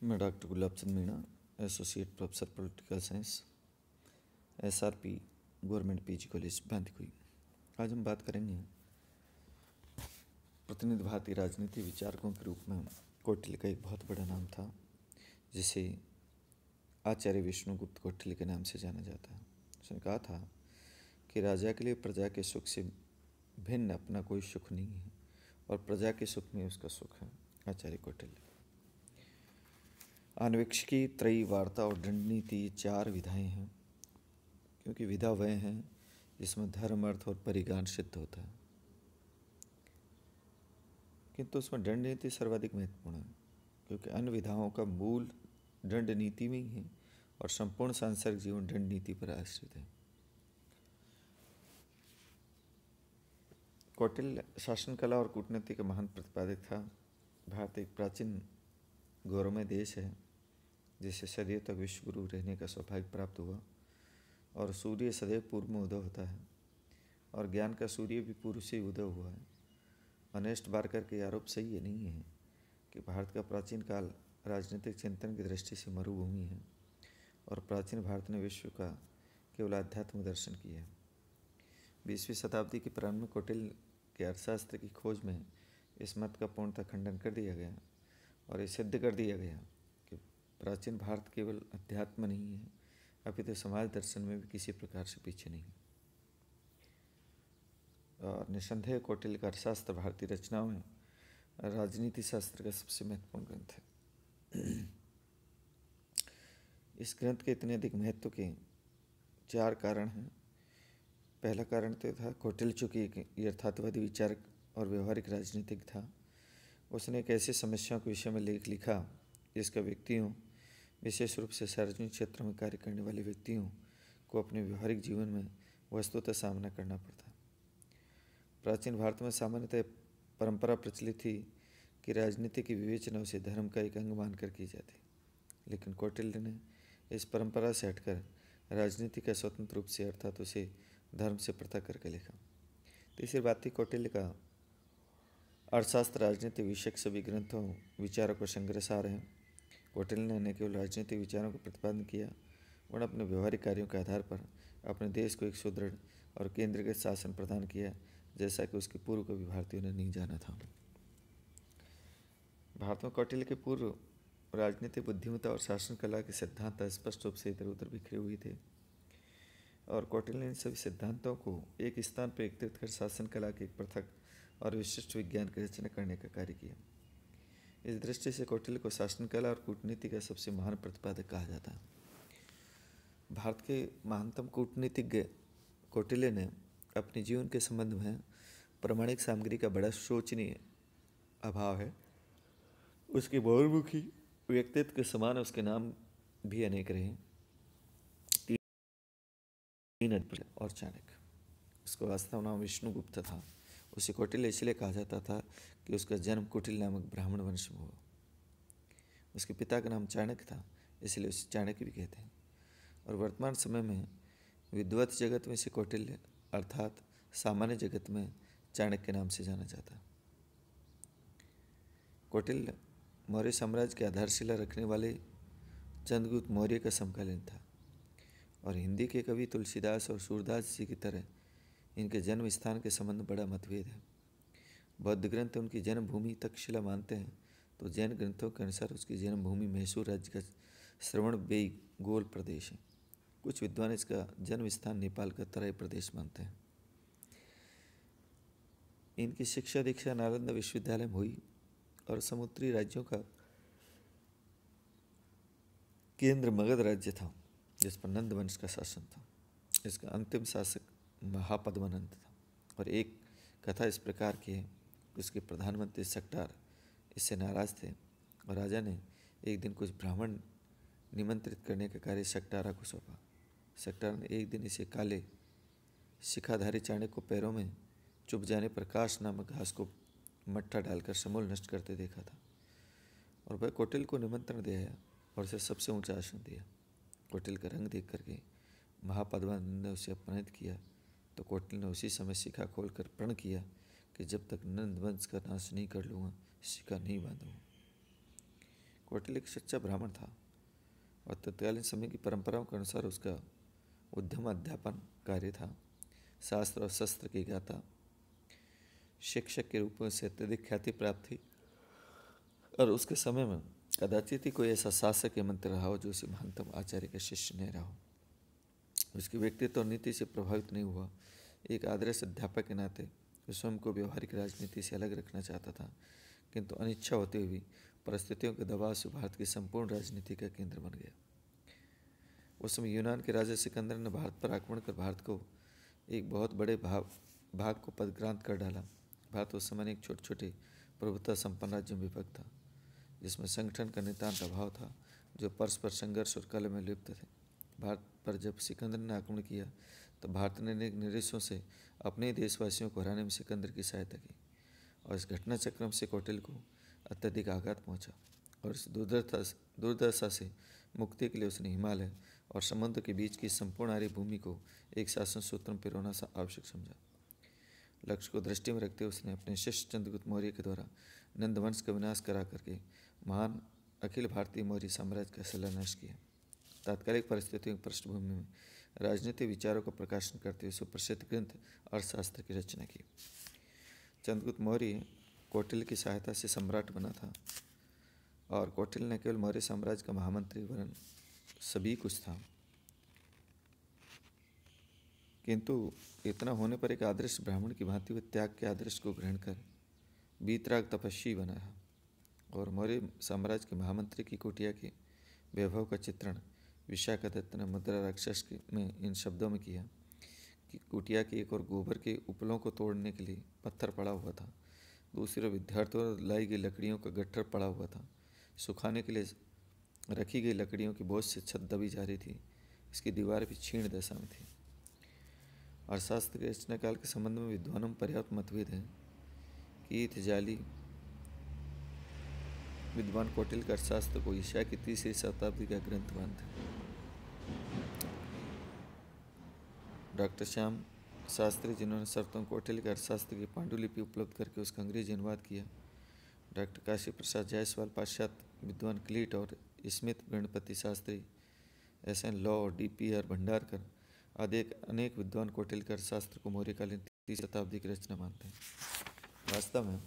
मैं doctor Gulab Chand Meena, associate professor political science, SRP government PG college Bandikui. आज हम बात करेंगे प्रतिनिधि भारतीय राजनीति विचारकों के रूप में कौटिल्य का एक बहुत बड़ा नाम था, जिसे आचार्य विष्णुगुप्त कौटिल्य के नाम से जाना जाता है। उसने कहा था कि राजा के लिए प्रजा के सुख से भिन्न अपना कोई सुख नहीं है और प्रजा के सुख में उसका सुख है। आचार्य कौटिल्य। आन्वेक्षिकी, त्रयी, वार्ता और दंड नीति चार विधाएं हैं, क्योंकि विधा वह है जिसमें धर्म, अर्थ और परिज्ञान सिद्ध होता है, किंतु उसमें दंड नीति सर्वाधिक महत्वपूर्ण है, क्योंकि अन्य विधाओं का मूल दंड नीति में ही है और संपूर्ण सांसारिक जीवन दंड नीति पर आश्रित है। कौटिल्य शासन कला और कूटनीति का महान प्रतिपादक था। भारत एक प्राचीन गौरवमय देश है, जिसे सदियों तक विश्व गुरु रहने का सौभाग्य प्राप्त हुआ, और सूर्य सदैव पूर्व में उदय होता है और ज्ञान का सूर्य भी पूर्व से उदय हुआ है। अनेस्ट बारकर के आरोप सही ये नहीं है कि भारत का प्राचीन काल राजनीतिक चिंतन की दृष्टि से मरुभूमि है और प्राचीन भारत ने विश्व का केवल आध्यात्म दर्शन किया है। 20वीं शताब्दी के प्रारंभ में कौटिल्य के अर्थशास्त्र की खोज में इस मत का पूर्णतः खंडन कर दिया गया और ये सिद्ध कर दिया गया कि प्राचीन भारत केवल अध्यात्म नहीं है, अपितु समाज दर्शन में भी किसी प्रकार से पीछे नहीं। और निसंदेह कौटिल्य का अर्थशास्त्र भारतीय रचनाओं में राजनीति शास्त्र का सबसे महत्वपूर्ण ग्रंथ है। इस ग्रंथ के इतने अधिक महत्व के चार कारण हैं। पहला कारण तो था कौटिल्य चूँकि एक यथार्थवादी विचारक और व्यवहारिक राजनीतिक था, उसने एक ऐसी समस्याओं के विषय में लेख लिखा जिसका व्यक्तियों, विशेष रूप से सार्वजनिक क्षेत्र में कार्य करने वाले व्यक्तियों को अपने व्यवहारिक जीवन में वस्तुतः सामना करना पड़ता। प्राचीन भारत में सामान्यतः परंपरा प्रचलित थी कि राजनीति की विवेचना उसे धर्म का एक अंग मानकर की जाती, लेकिन कौटिल्य ने इस परंपरा से हटकर राजनीति का स्वतंत्र रूप से अर्थात उसे धर्म से पृथक करके लिखा। तीसरी बात थी कौटिल्य का अर्थशास्त्र राजनीतिक विषयक सभी ग्रंथों, विचारों को संग्रहसार है। कौटिल्य ने न केवल राजनीतिक विचारों का प्रतिपादन किया, उन्होंने अपने व्यवहारिक कार्यों के आधार पर अपने देश को एक सुदृढ़ और केंद्रीकृत शासन प्रदान किया, जैसा कि उसके पूर्व कभी भारतीयों ने नहीं जाना था। भारत में कौटिल्य के पूर्व राजनीतिक बुद्धिमत्ता और शासन कला के सिद्धांत स्पष्ट रूप से इधर उधर बिखरे हुए थे, और कौटिल्य ने इन सभी सिद्धांतों को एक स्थान पर एकत्रित कर शासन कला के एक पृथक और विशिष्ट विज्ञान की रचना करने का कार्य किया। इस दृष्टि से कौटिल्य को शासन कला और कूटनीति का सबसे महान प्रतिपादक कहा जाता है। भारत के महानतम कूटनीतिज्ञ कौटिल्य ने अपने जीवन के संबंध में प्रामाणिक सामग्री का बड़ा शोचनीय अभाव है। उसके बहुमुखी व्यक्तित्व के समान उसके नाम भी अनेक रहे। और चाणक्य। उसका वास्तव नाम विष्णुगुप्त था। उसे कौटिल्य इसलिए कहा जाता था कि उसका जन्म कुटिल नामक ब्राह्मण वंश में हुआ। उसके पिता का नाम चाणक्य था, इसलिए उसे चाणक्य भी कहते हैं। और वर्तमान समय में विद्वत जगत में से कौटिल्य अर्थात सामान्य जगत में चाणक्य के नाम से जाना जाता है। कौटिल्य मौर्य साम्राज्य की आधारशिला रखने वाले चंद्रगुप्त मौर्य का समकालीन था, और हिंदी के कवि तुलसीदास और सूरदास जी की तरह इनके जन्म स्थान के संबंध बड़ा मतभेद है। बौद्ध ग्रंथ उनकी जन्मभूमि तक्षशिला मानते हैं, तो जैन ग्रंथों के अनुसार उसकी जन्मभूमि मैसूर राज्य का श्रवणबेगोल प्रदेश है। कुछ विद्वान इसका जन्म स्थान नेपाल का तराई प्रदेश मानते हैं। इनकी शिक्षा दीक्षा नालंदा विश्वविद्यालय में हुई और समुद्री राज्यों का केंद्र मगध राज्य था, जिस पर नंद वंश का शासन था। इसका अंतिम शासक महापद्मानंद था, और एक कथा इस प्रकार की है कि उसके प्रधानमंत्री सक्टार इससे नाराज थे और राजा ने एक दिन कुछ ब्राह्मण निमंत्रित करने का कार्य सक्टारा को सौंपा। सक्टार ने एक दिन इसे काले शिखाधारी चाणक्य को पैरों में चुभ जाने पर काश नामक घास को मट्ठा डालकर समूल नष्ट करते देखा था, और वह कौटिल्य को निमंत्रण दे आया और उसे सबसे ऊंचा आसन दिया। कौटिल्य का रंग देख करके महापद्मानंद ने उसे अपमानित किया, तो कौटिल्य ने उसी समय शिखा खोलकर प्रण किया कि जब तक नंद वंश का नाश नहीं कर लूँगा शिखा नहीं बांधूंगा। कौटिल्य एक सच्चा ब्राह्मण था और तत्कालीन समय की परंपराओं के अनुसार उसका उद्यम अध्यापन कार्य था। शास्त्र और शस्त्र की ज्ञाता, शिक्षक के रूप में उसे अत्यधिक ख्याति प्राप्त थी और उसके समय में कदाचित ही कोई ऐसा शासक या मंत्री रहा हो जो उसे महानतम आचार्य का शिष्य नहीं रहा हो। उसके व्यक्तित्व और नीति से प्रभावित नहीं हुआ। एक आदर्श अध्यापक के नाते वह स्वयं को व्यवहारिक राजनीति से अलग रखना चाहता था, किंतु अनिच्छा होते हुए भी परिस्थितियों के दबाव से भारत की संपूर्ण राजनीति का केंद्र बन गया। उस समय यूनान के राजा सिकंदर ने भारत पर आक्रमण कर भारत को एक बहुत बड़े भाग को पदग्रांत कर डाला। भारत उस समय एक छोटे छोटे प्रभुत्व संपन्न राज्यों में विभक्त था, जिसमें संगठन का नितांत अभाव था, जो परस्पर संघर्ष और कलह में लिप्त थे। भारत पर जब सिकंदर ने आक्रमण किया तो भारत ने अनेक निरीक्षों से अपने देशवासियों को हराने में सिकंदर की सहायता की और इस घटनाचक्रम से कौटिल्य को अत्यधिक आघात पहुंचा और इस दुर्दशा से मुक्ति के लिए उसने हिमालय और समुद्र के बीच की संपूर्ण आर्य भूमि को एक शासन सूत्र में पिरोना आवश्यक समझा। लक्ष्य को दृष्टि में रखते उसने अपने शिष्य चंद्रगुप्त मौर्य के द्वारा नंदवंश का विनाश करा करके महान अखिल भारतीय मौर्य साम्राज्य का शिलान्यास किया। तात्कालिक परिस्थितियों की पृष्ठभूमि में राजनीतिक विचारों का प्रकाशन करते हुए सुप्रसिद्ध ग्रंथ अर्थशास्त्र की रचना की। चंद्रगुप्त मौर्य कौटिल्य की सहायता से सम्राट बना था और कौटिल्य न केवल मौर्य साम्राज्य का महामंत्री वरन सभी कुछ था, किंतु इतना होने पर एक आदर्श ब्राह्मण की भांति वह त्याग के आदर्श को ग्रहण कर वीतराग तपस्वी बना रहा और मौर्य साम्राज्य के महामंत्री की कुटिया के वैभव का चित्रण विशाखादत्त ने मुद्रा राक्षस में इन शब्दों में किया कि कुटिया की एक और गोबर के उपलों को तोड़ने के लिए पत्थर पड़ा हुआ था, दूसरी ओर विद्यार्थियों द्वारा लाई गई लकड़ियों का गट्ठर पड़ा हुआ था, सुखाने के लिए रखी गई लकड़ियों की बोझ से छत दबी जा रही थी, इसकी दीवार भी क्षीण दशा में थी। अर्थशास्त्र के रचना काल के संबंध में विद्वानों में पर्याप्त मतभेद हैं। कीथ जाली विद्वान कौटिल्य का अर्थशास्त्र को ईसा की 3री शताब्दी का ग्रंथ मानते हैं। डॉक्टर श्याम शास्त्री, जिन्होंने सर्वोत्तम कौटिल्य के अर्थशास्त्र की पांडुलिपि उपलब्ध करके उसका अंग्रेजी अनुवाद किया। डॉक्टर काशी प्रसाद जायसवाल, पाश्चात्य विद्वान क्लीट और Smith Ganpati Shastri, SN law और DPR भंडारकर आदि अनेक विद्वान कौटिल्य के अर्थशास्त्र को मौर्यकालीन 3री शताब्दी की रचना मानते हैं। वास्तव में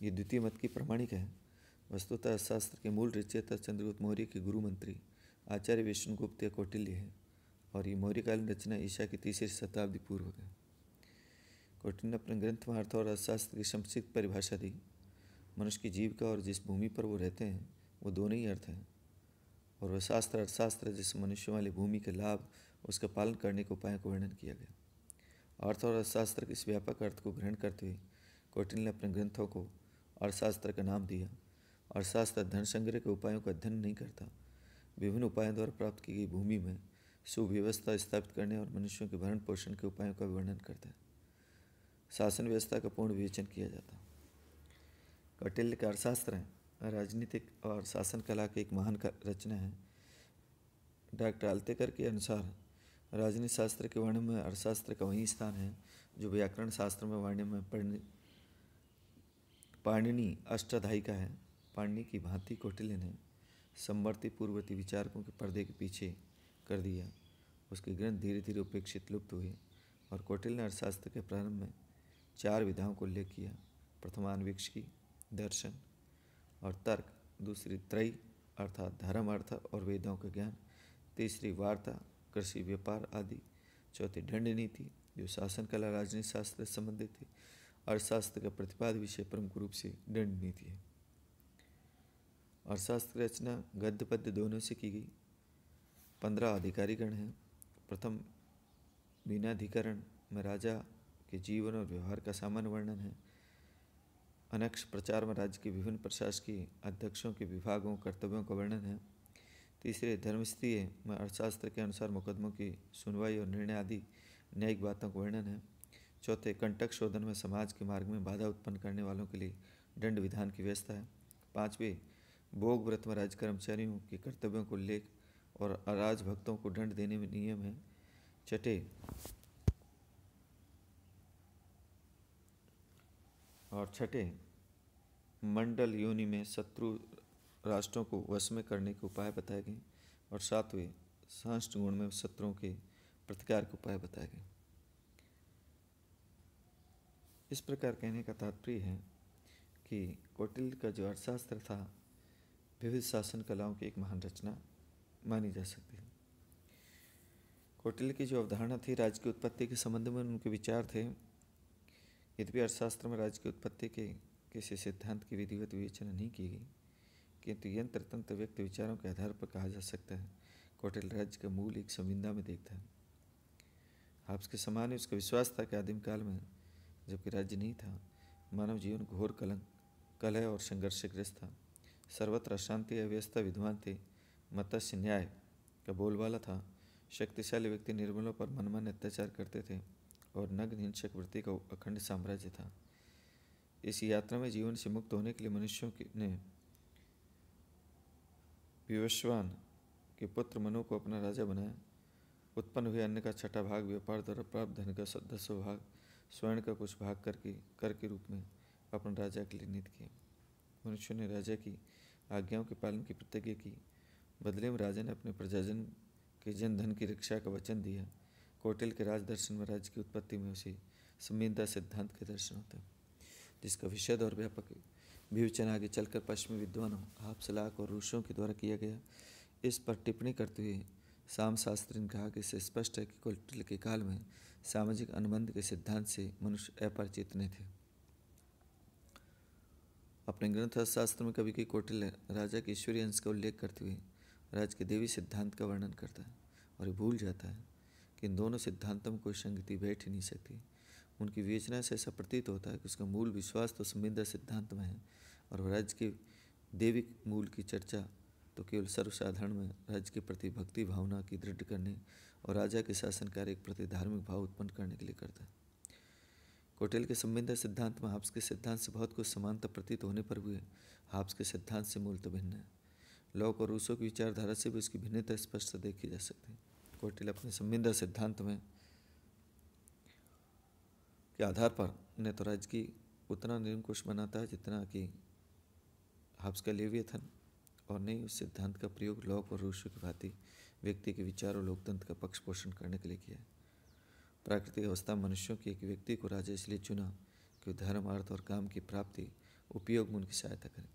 ये द्वितीय मत की प्रमाणिक है। वस्तुतः अर्थशास्त्र के मूल रचयिता चंद्रगुप्त मौर्य के गुरु मंत्री आचार्य विष्णुगुप्त या कौटिल्य है और ये मौर्यकालीन रचना ईसा की 3री शताब्दी पूर्व है। कौटिल्य ने अपने ग्रंथ में अर्थ और अर्थशास्त्र की संक्षिप्त परिभाषा दी। मनुष्य की जीविका और जिस भूमि पर वो रहते हैं वो दोनों ही अर्थ हैं और वह शास्त्र अर्थशास्त्र जिस मनुष्यों वाली भूमि के लाभ उसका पालन करने के उपायों को वर्णन किया गया। अर्थ और अर्थशास्त्र के इस व्यापक अर्थ को ग्रहण करते हुए कौटिल्य ने अपने ग्रंथों को अर्थशास्त्र का नाम दिया। अर्थशास्त्र धन संग्रह के उपायों का अध्ययन नहीं करता, विभिन्न उपायों द्वारा प्राप्त की गई भूमि में सुव्यवस्था स्थापित करने और मनुष्यों के भरण पोषण के उपायों का वर्णन करता है। शासन व्यवस्था का पूर्ण विवेचन किया जाता है। कौटिल्य का अर्थशास्त्र है राजनीतिक और शासन कला की एक महान रचना है। डॉक्टर आल्तेकर के अनुसार राजनीति शास्त्र के वर्णन में अर्थशास्त्र का वही स्थान है जो व्याकरण शास्त्र में वर्णन में पाणिनि अष्टाध्यायी का है। पाणिनि की भांति कौटिल्य ने समवर्ती पूर्ववर्ती विचारकों के पर्दे के पीछे कर दिया। उसके ग्रंथ धीरे धीरे उपेक्षित लुप्त हुए और कौटिल्य ने अर्थशास्त्र के प्रारंभ में 4 विधाओं को उल्लेख किया। प्रथमान्वीक्षिकी, दर्शन और तर्क, दूसरी त्रयी अर्थात धर्म, अर्थ और वेदों का ज्ञान, तीसरी वार्ता, कृषि, व्यापार आदि, चौथी दंड नीति जो शासन कला राजनीति शास्त्र से संबंधित थी। अर्थशास्त्र का प्रतिपाद्य विषय प्रमुख रूप से दंड नीति है। अर्थशास्त्र रचना गद्य पद्य दोनों से की गई। 15 अधिकारीगण हैं। प्रथम मीनाधिकरण में राजा के जीवन और व्यवहार का सामान्य वर्णन है। अनक्ष प्रचार में राज्य के विभिन्न प्रशासकीय अध्यक्षों के विभागों कर्तव्यों का वर्णन है। तीसरे धर्मस्त्रीय में अर्थशास्त्र के अनुसार मुकदमों की सुनवाई और निर्णय आदि न्यायिक बातों का वर्णन है। चौथे कंटक शोधन में समाज के मार्ग में बाधा उत्पन्न करने वालों के लिए दंड विधान की व्यवस्था है। 5वें भोग व्रत में राज्य कर्मचारियों के कर्तव्यों को उल्लेख और अराज भक्तों को दंड देने में नियम है। छठे मंडल योनि में शत्रु राष्ट्रों को वश में करने के उपाय बताए गए और 7वें शांष्ट गुण में शत्रुओं के प्रतिकार के उपाय बताए गए। इस प्रकार कहने का तात्पर्य है कि कौटिल्य का जो अर्थशास्त्र था विविध शासन कलाओं की एक महान रचना मानी जा सकती है। कौटिल्य की जो अवधारणा थी राज्य की उत्पत्ति के संबंध में उनके विचार थे। यद्यपि अर्थशास्त्र में राज्य की उत्पत्ति के किसी सिद्धांत की विधिवत विवेचना नहीं की गई, किंतु यंत्र तंत्र व्यक्त विचारों के आधार पर कहा जा सकता है कौटिल्य राज्य का मूल एक संविदा में देखता है। हाब्स के समान ही उसका विश्वास था कि आदिम काल में जबकि राज्य नहीं था, मानव जीवन घोर कलह और संघर्ष से ग्रस्त था। सर्वत्र अशांति अव्यवस्था विद्वान थे। मत्स्य न्याय का बोलबाला था। शक्तिशाली व्यक्ति निर्बलों पर मनमाने अत्याचार करते थे और नग्न हिंसक वृत्ति का अखंड साम्राज्य था। इस यात्रा में जीवन से मुक्त होने के लिए मनुष्यों ने विवस्वान के पुत्र मनु को अपना राजा बनाया। उत्पन्न हुए अन्न का 6वां भाग व्यापार द्वारा प्राप्त धन का 10वां भाग स्वर्ण का कुछ भाग कर के रूप में अपने राजा के लिए नियुक्त किया। मनुष्यों ने राजा की आज्ञाओं के पालन की प्रतिज्ञा की। बदले में राजा ने अपने प्रजाजन के जन धन की रक्षा का वचन दिया। कौटिल्य के राज दर्शन में राज्य की उत्पत्ति में उसी संविदा सिद्धांत के दर्शन होते हैं, जिसका विशद और व्यापक विवेचन आगे चलकर पश्चिमी विद्वानों हाब्स और रूसों के द्वारा किया गया। इस पर टिप्पणी करते हुए सामशास्त्री ने कहा कि इससे स्पष्ट है कि कौटिल्य के काल में सामाजिक अनुबंध के सिद्धांत से मनुष्य अपरिचित नहीं थे। अपने ग्रंथ अर्थशास्त्र में कभी कौटिल्य राजा के ईश्वरीय अंश का उल्लेख करते हुए राज्य के देवी सिद्धांत का वर्णन करता है और ये भूल जाता है कि इन दोनों सिद्धांतों में कोई संगति बैठ ही नहीं सकती। उनकी विवेचना से ऐसा प्रतीत होता है कि उसका मूल विश्वास तो संविदा सिद्धांत में है और राज्य के देवी मूल की चर्चा तो केवल सर्वसाधारण में राज्य के प्रति भक्ति भावना की दृढ़ करने और राजा के शासन कार्य के प्रति धार्मिक भाव उत्पन्न करने के लिए करता है। कौटिल्य के संविदा सिद्धांत में हाब्स के सिद्धांत से बहुत कुछ समानता प्रतीत होने पर भी हाब्स के सिद्धांत से मूलतः भिन्न है। लॉक और रूसो की विचारधारा से भी उसकी भिन्नता स्पष्ट देखी जा सकती है। कौटिल्य अपने संविदा सिद्धांत में के आधार पर न तो राज्य की उतना निरंकुश बनाता है जितना कि हाब्स का लेवियथन, और नहीं उस सिद्धांत का प्रयोग लॉक और रूसो की भांति व्यक्ति के विचार और लोकतंत्र का पक्ष पोषण करने के लिए किया है। प्राकृतिक अवस्था में मनुष्यों के एक व्यक्ति को राजा इसलिए चुना कि धर्म अर्थ और काम की प्राप्ति उपयोग में उनकी सहायता करे।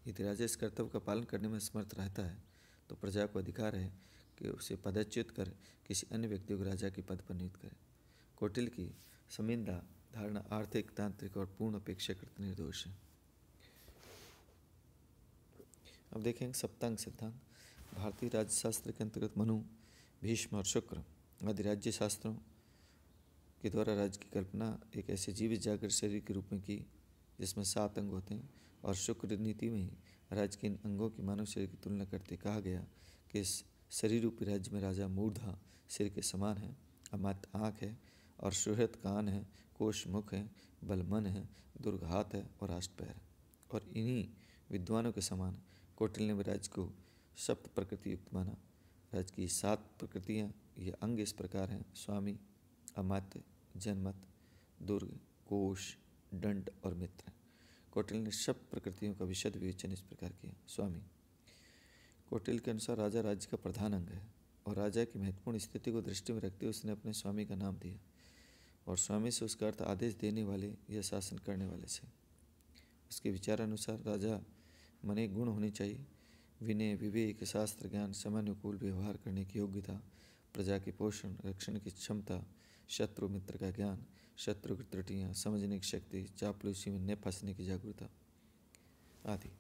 यदि राजा इस कर्तव्य का पालन करने में समर्थ रहता है तो प्रजा को अधिकार है कि उसे पदच्युत कर किसी अन्य व्यक्ति को राजा के पद पर नियुक्त करे। कौटिल्य की संविदा धारणा आर्थिक तांत्रिक और पूर्ण अपेक्षाकृत निर्दोष है। अब देखेंगे सप्तांग सिद्धांत। भारतीय राज्यशास्त्र के अंतर्गत मनु, भीष्म और शुक्र आदि राज्य शास्त्रों के द्वारा राज्य की कल्पना एक ऐसे जीवित जागृत शरीर के रूप में की जिसमें 7 अंग होते हैं, और शुक्र नीति में ही राज्य के इन अंगों की मानव शरीर की तुलना करते कहा गया कि इस शरीर रूपी राज्य में राजा मूर्धा सिर के समान है, अमात आँख है और सुहृत कान है, कोश मुख है, बल मन है, दुर्ग हाथ है और अष्ट पैर है, और इन्हीं विद्वानों के समान कौटिल्य ने राज्य को सप्त प्रकृति युक्त माना। राज्य की 7 प्रकृतियाँ ये अंग इस प्रकार हैं: स्वामी, अमात्य, जनमत, दुर्ग, कोश, दंड और मित्र। कौटिल्य ने सब प्रकृतियों का विशद विवेचन इस प्रकार किया। स्वामी, कौटिल्य के अनुसार राजा राज्य का प्रधान अंग है और राजा की महत्वपूर्ण स्थिति को दृष्टि में रखते हुए उसने अपने स्वामी का नाम दिया, और स्वामी से उसका अर्थ आदेश देने वाले या शासन करने वाले से। उसके विचारानुसार राजा मन एक गुण होने चाहिए: विनय, विवेक, शास्त्र ज्ञान, समानुकूल व्यवहार करने की योग्यता, प्रजा के पोषण रक्षण की क्षमता, शत्रु मित्र का ज्ञान, शत्रु की त्रुटियाँ समझने की शक्ति, चापलूसी में न फंसने की जागरूकता आदि।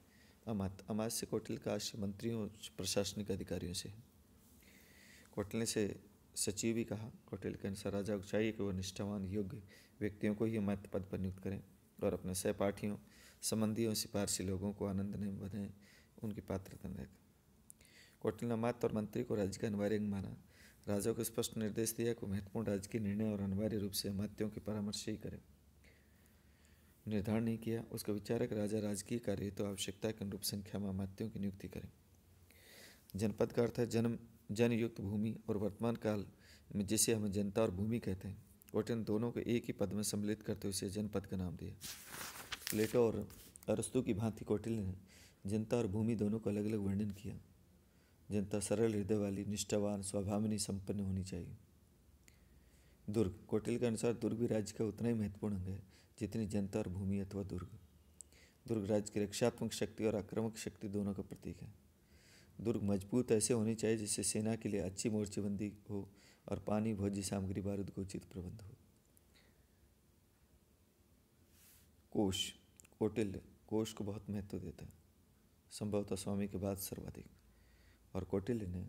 अमात्य से कौटिल्य का आश्रय मंत्रियों प्रशासनिक अधिकारियों से है। कौटिल्य से सचिव भी कहा। कौटिल्य के अनुसार राजा को चाहिए कि वह निष्ठावान योग्य व्यक्तियों को ही अमात्य पद पर नियुक्त करें और अपने सहपाठियों, संबंधियों, सिफारसी लोगों को आनंद ने बनाए उनकी पात्रता न रखें। कौटिल्य ने अमात्य और मंत्री को राज्य का अनिवार्य अंग माना। राजा को स्पष्ट निर्देश दिया कि महत्वपूर्ण राज्य के निर्णय और अनिवार्य रूप से अमात्यों के परामर्श ही करें। निर्धारण नहीं किया। उसका विचार है कि राजा राजकीय कार्य तो आवश्यकता के अनुरूप संख्या में अमात्यों की नियुक्ति करें। जनपद का अर्थ है जनयुक्त भूमि, और वर्तमान काल में जिसे हम जनता और भूमि कहते हैं, कौटिल्य ने दोनों को एक ही पद में सम्मिलित करते हुए उसे जनपद का नाम दिया। प्लेटो और अरस्तु की भांति कौटिल्य ने जनता और भूमि दोनों को अलग अलग वर्णन किया। जनता सरल हृदय वाली, निष्ठावान, स्वभावनी, संपन्न होनी चाहिए। दुर्ग, कौटिल्य के अनुसार दुर्ग भी राज्य का उतना ही महत्वपूर्ण अंग है जितनी जनता और भूमि अथवा दुर्ग। दुर्ग राज्य की रक्षात्मक शक्ति और आक्रामक शक्ति दोनों का प्रतीक है। दुर्ग मजबूत ऐसे होनी चाहिए जिससे सेना के लिए अच्छी मोर्चेबंदी हो और पानी, भोज्य सामग्री, बारूद का उचित प्रबंध हो। कोष, कौटिल्य कोष को बहुत महत्व देता है, संभवतः स्वामी के बाद सर्वाधिक। और कौटिल्य ने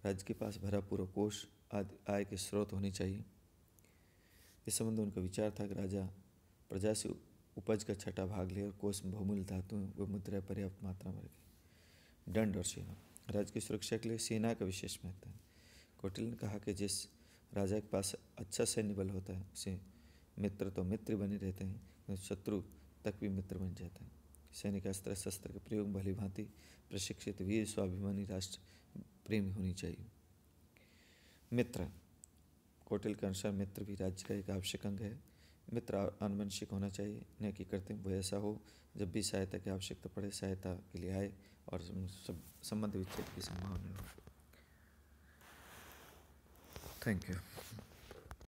राज्य के पास भरा पूरा कोष आदि आय के स्रोत होने चाहिए। इस संबंध में उनका विचार था कि राजा प्रजा से उपज का छठा भाग ले और कोष में बहुमूल्य धातुएं व मुद्राएं पर्याप्त मात्रा में रखे। दंड और सेना, राज्य की सुरक्षा के लिए सेना का विशेष महत्व है। कौटिल्य ने कहा कि जिस राजा के पास अच्छा सैन्य बल होता है उसे मित्र तो मित्र बने रहते हैं, शत्रु तक भी मित्र बन जाता है। सैनिक अस्त्र शस्त्र के प्रयोग भली भांति प्रशिक्षित वीर स्वाभिमानी राष्ट्र प्रेमी होनी चाहिए। मित्र, कौटिल्य के अनुसार मित्र भी राज्य का एक आवश्यक अंग है। मित्र आनुवंशिक होना चाहिए, न कि कृत्रिम। वो ऐसा हो जब भी सहायता की आवश्यकता पड़े सहायता के लिए आए और संबंध विच्छेद की संभावना हो। Thank you.